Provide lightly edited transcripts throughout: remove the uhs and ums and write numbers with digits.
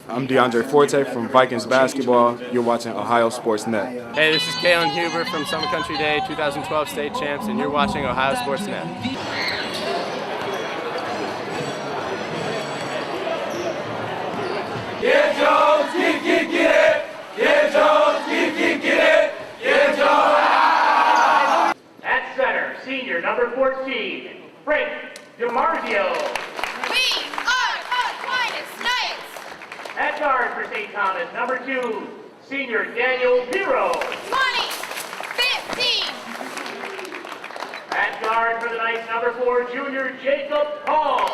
I'm DeAndre Forte from Vikings basketball. You're watching Ohio Sports Net. Hey, this is Kalen Huber from Summit Country Day 2012 state champs, and you're watching Ohio Sports Net. Yeah, Jones, get it! Yeah, Jones, get it! Yeah, Jones! At center, senior number 14, Frank DiMarzio. We are Aquinas Knights. At guard for St. Thomas, number 2, senior Daniel Biro. 2015. At guard for the Knights, number 4, junior Jacob Hall.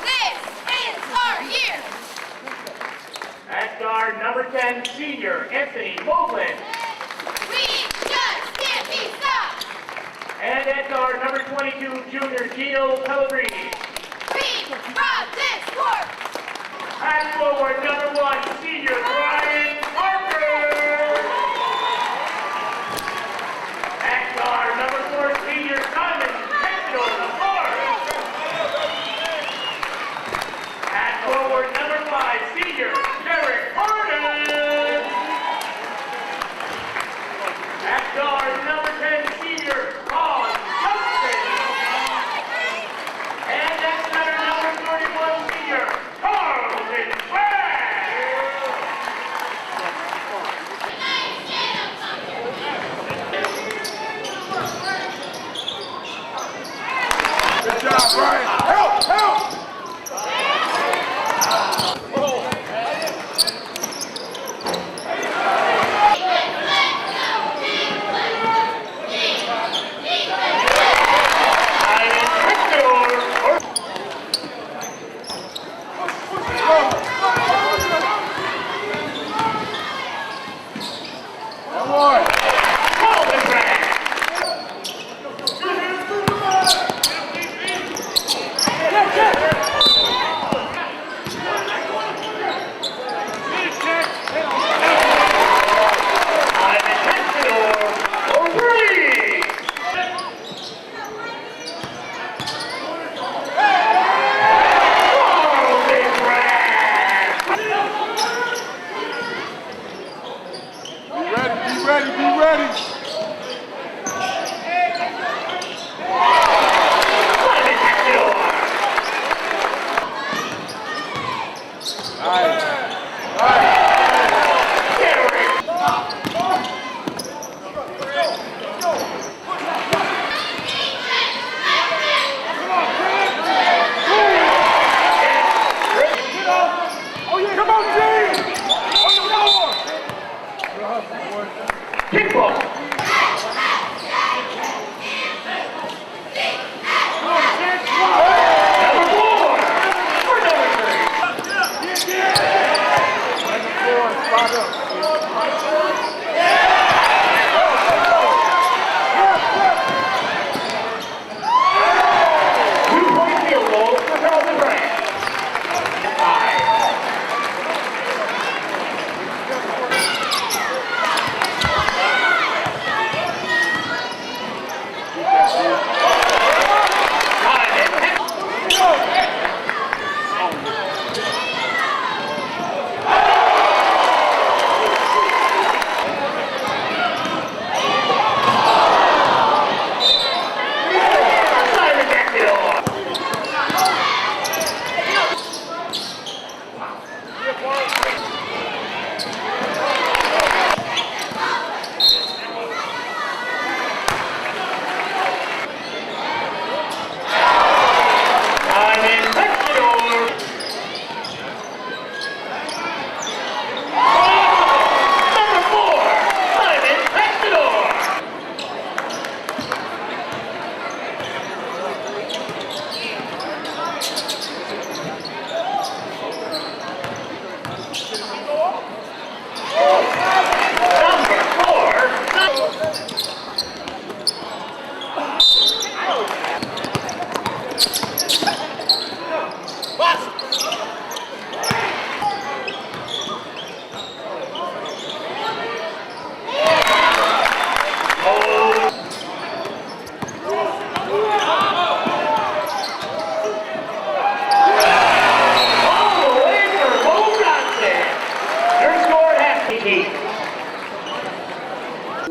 This is our year. At guard, number 10, senior Anthony Moglen. We just can't be stopped. And at guard, number 22, junior Gino Pellegrini. We brought this sport. At forward, number 1, senior Ryan Parker. At guard, number 4, senior Simon Hector Lafarge. At forward, number 5, senior Derek Harden. At guard, number 10, senior Paul Johnson. And at center, number 31, senior Carlton Bragg. Good job, Brian. Help!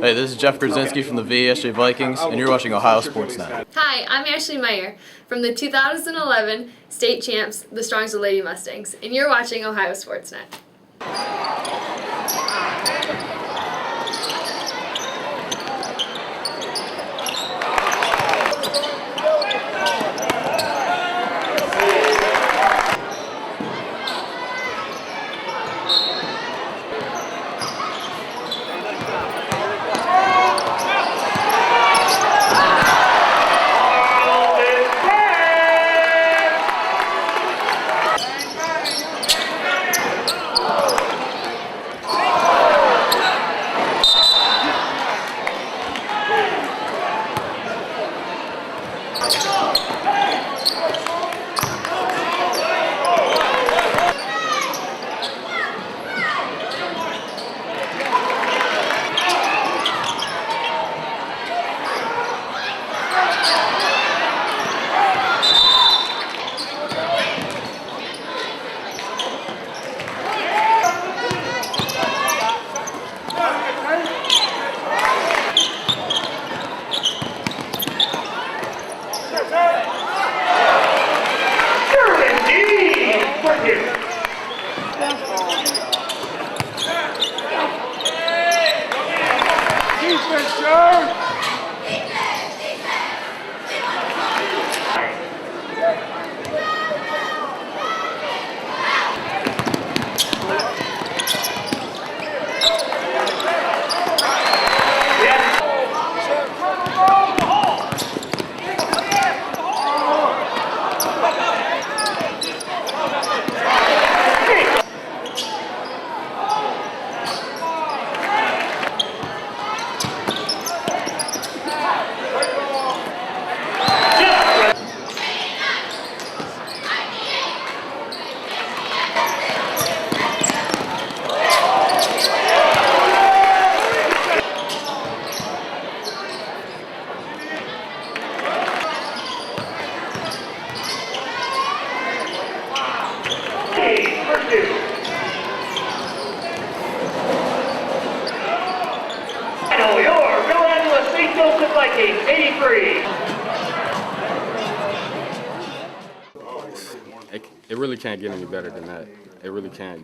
Hey, this is Jeff Brzezinski from the VASJ Vikings, and you're watching Ohio Sports Net. Hi, I'm Ashley Meyer from the 2011 state champs, the Strongsville Lady Mustangs, and you're watching Ohio Sports Net. Vikings, 83. It really can't get any better than that. It really can't,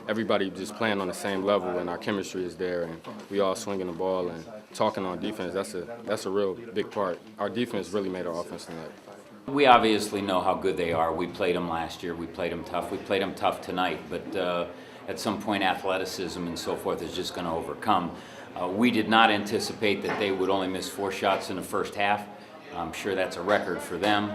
Everybody just playing on the same level, and our chemistry is there, and we all swinging the ball and talking on defense. That's a real big part. Our defense really made our offense tonight. We obviously know how good they are. We played them last year. We played them tough. We played them tough tonight. But at some point, athleticism and so forth is just going to overcome. We did not anticipate that they would only miss 4 shots in the first half. I'm sure that's a record for them.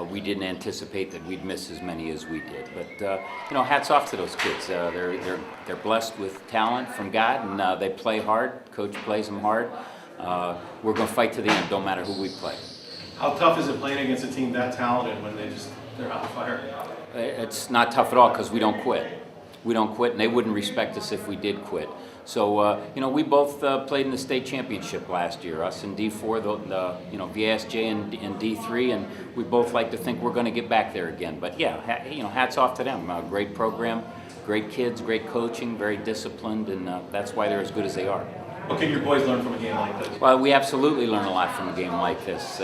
We didn't anticipate that we'd miss as many as we did. But hats off to those kids. They're blessed with talent from God, and they play hard. Coach plays them hard. We're going to fight to the end, no matter who we play. How tough is it playing against a team that talented when they're on fire? It's not tough at all because we don't quit. We don't quit, and they wouldn't respect us if we did quit. So, we both played in the state championship last year, us in D4, the VASJ in D3, and we both like to think we're going to get back there again. But yeah, hats off to them. Great program, great kids, great coaching, very disciplined, and that's why they're as good as they are. What can your boys learn from a game like this? Well, we absolutely learn a lot from a game like this.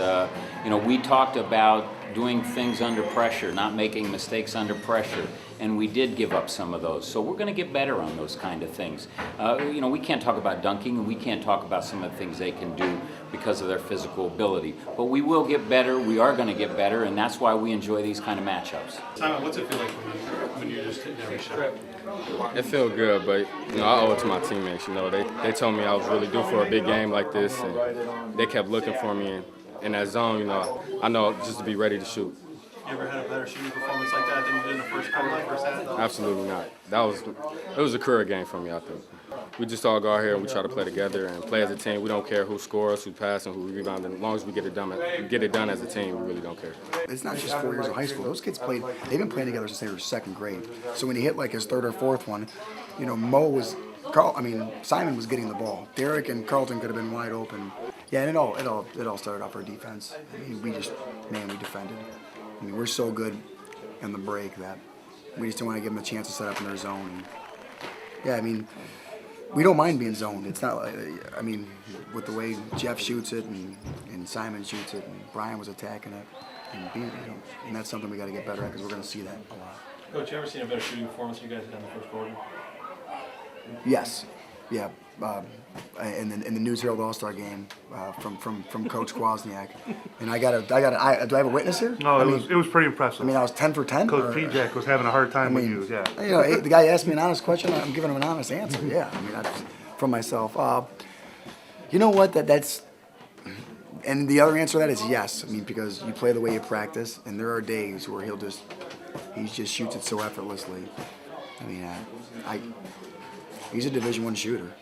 We talked about doing things under pressure, not making mistakes under pressure, and we did give up some of those. So we're going to get better on those kind of things. We can't talk about dunking, and we can't talk about some of the things they can do because of their physical ability. But we will get better. We are going to get better, and that's why we enjoy these kind of matchups. Simon, what's it feel like when you're just hitting every shot? It feels good, but I owe it to my teammates. They told me I was really due for a big game like this, and they kept looking for me in that zone. I know just to be ready to shoot. You ever had a better shooting performance like that than you did in the first half? Absolutely not. It was a career game for me, I think. We just all go out here and we try to play together and play as a team. We don't care who scores, who passes, who rebounds. As long as we get it done as a team, we really don't care. It's not just 4 years of high school. Those kids they've been playing together since they were 2nd grade. So when he hit like his 3rd or 4th one, Simon was getting the ball. Derek and Carlton could have been wide open. Yeah, and it all started off our defense. We defended. We're so good in the break that we just didn't want to give them a chance to set up in their zone. And, we don't mind being zoned. It's not like, I mean, with the way Jeff shoots it and Simon shoots it and Brian was attacking it, and being, and that's something we got to get better at because we're going to see that a lot. Coach, you ever seen a better shooting performance you guys had in the first quarter? Yes, yeah. In the News Herald All-Star game from Coach Kwasniak, and do I have a witness here? No, it was pretty impressive. I mean, I was 10 for 10. Coach P-Jack was having a hard time with you. Yeah. You know, hey, the guy asked me an honest question. I'm giving him an honest answer. Yeah, I mean, that's from myself. You know what? That's. And the other answer to that is yes. I mean, because you play the way you practice, and there are days where he just shoots it so effortlessly. I mean, he's a Division I shooter.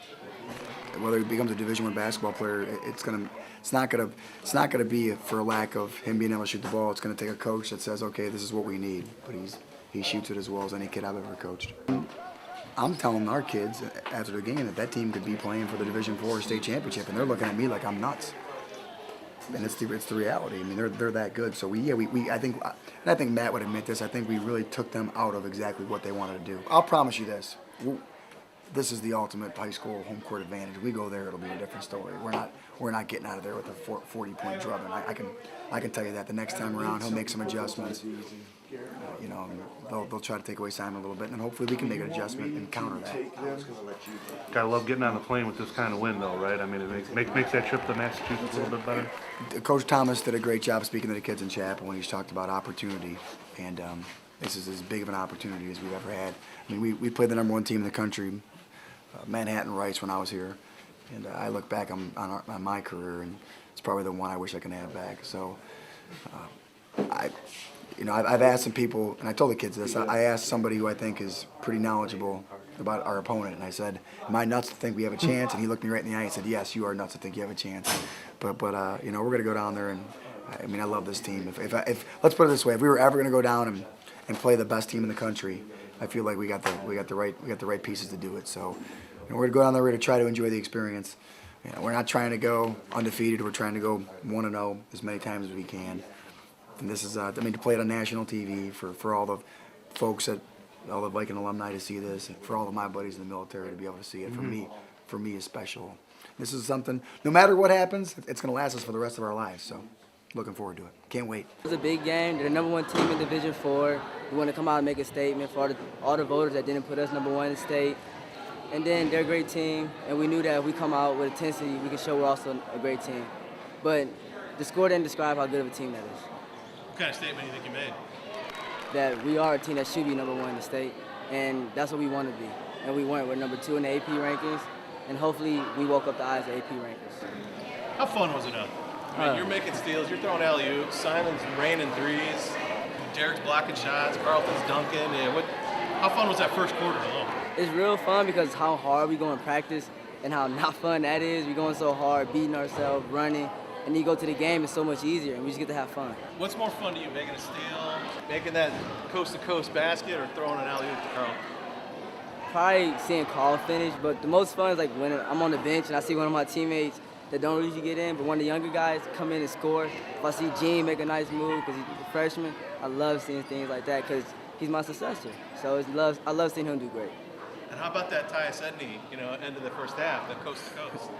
Whether he becomes a Division I basketball player, it's not gonna be for a lack of him being able to shoot the ball. It's gonna take a coach that says, okay, this is what we need. But he shoots it as well as any kid I've ever coached. I'm telling our kids after the game that team could be playing for the Division IV state championship, and they're looking at me like I'm nuts. And it's the reality. I mean, they're that good. So I think Matt would admit this. I think we really took them out of exactly what they wanted to do. I'll promise you this. This is the ultimate high school home court advantage. We go there, it'll be a different story. We're not getting out of there with a 40-point drubbing. I can tell you that the next time around he'll make some adjustments. You know, they'll try to take away Simon a little bit, and hopefully we can make an adjustment and counter that. Gotta love getting on the plane with this kind of wind, though, right? I mean, it makes that trip to Massachusetts a little bit better. Coach Thomas did a great job speaking to the kids in chapel when he's talked about opportunity, and this is as big of an opportunity as we've ever had. I mean, we played the #1 team in the country, Manhattan Rice, when I was here, and I look back on my career, and it's probably the one I wish I could have back. So, I've asked some people, and I told the kids this. I asked somebody who I think is pretty knowledgeable about our opponent, and I said, "Am I nuts to think we have a chance?" And he looked me right in the eye and said, "Yes, you are nuts to think you have a chance." But we're going to go down there, and I love this team. If let's put it this way, if we were ever going to go down and play the best team in the country, I feel like we got the right pieces to do it. So, we're going to go down there. We're going to try to enjoy the experience. We're not trying to go undefeated. We're trying to go 1-0 as many times as we can. And this is, to play it on national TV for all the folks all the Viking alumni to see this, and for all of my buddies in the military to be able to see it. For me is special. This is something, no matter what happens, it's going to last us for the rest of our lives. So, looking forward to it. Can't wait. It was a big game. They're the #1 team in Division IV. We want to come out and make a statement for all the voters that didn't put us #1 in the state. And then they're a great team, and we knew that if we come out with intensity, we can show we're also a great team. But the score didn't describe how good of a team that is. What kind of statement do you think you made? That we are a team that should be #1 in the state, and that's what we want to be. And we weren't. We're #2 in the AP rankings, and hopefully we woke up the eyes of AP rankers. How fun was it out there? I mean, you're making steals, you're throwing alley-oops, Simon's raining threes, Derek's blocking shots, Carlton's dunking. Yeah, how fun was that first quarter alone? It's real fun because how hard we go in practice and how not fun that is. We're going so hard, beating ourselves, running, and then you go to the game, it's so much easier, and we just get to have fun. What's more fun to you, making a steal, making that coast-to-coast basket, or throwing an alley-oop to Carl? Probably seeing Carl finish, but the most fun is like when I'm on the bench and I see one of my teammates that don't usually get in, but one of the younger guys come in and score. If I see Gene make a nice move because he's a freshman, I love seeing things like that because he's my successor. So I love seeing him do great. And how about that Tyus Edney, end of the first half, the coast-to-coast?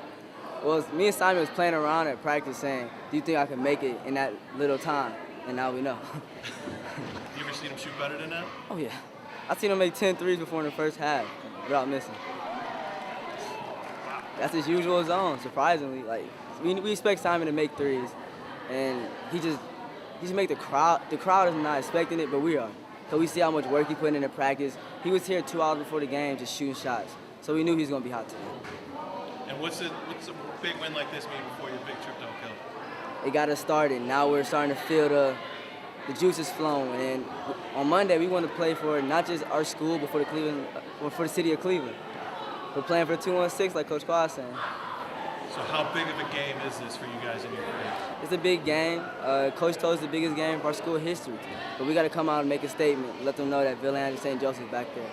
Well, me and Simon was playing around at practice saying, do you think I can make it in that little time? And now we know. You ever seen him shoot better than that? Oh, yeah. I've seen him make 10 threes before in the first half without missing. That's his usual zone, surprisingly. Like, we expect Simon to make threes, and he just make the crowd is not expecting it, but we are. So we see how much work he put into practice. He was here 2 hours before the game just shooting shots. So we knew he was going to be hot today. And what's a big win like this mean before your big trip to Ocala? It got us started. Now we're starting to feel the juices flowing. And on Monday, we want to play for not just our school, but for the city of Cleveland. We're playing for the 216, like Coach Quad saying. So how big of a game is this for you guys in your career? It's a big game. Coach told us the biggest game of our school history. But we got to come out and make a statement, let them know that Villange St. Joseph's back there.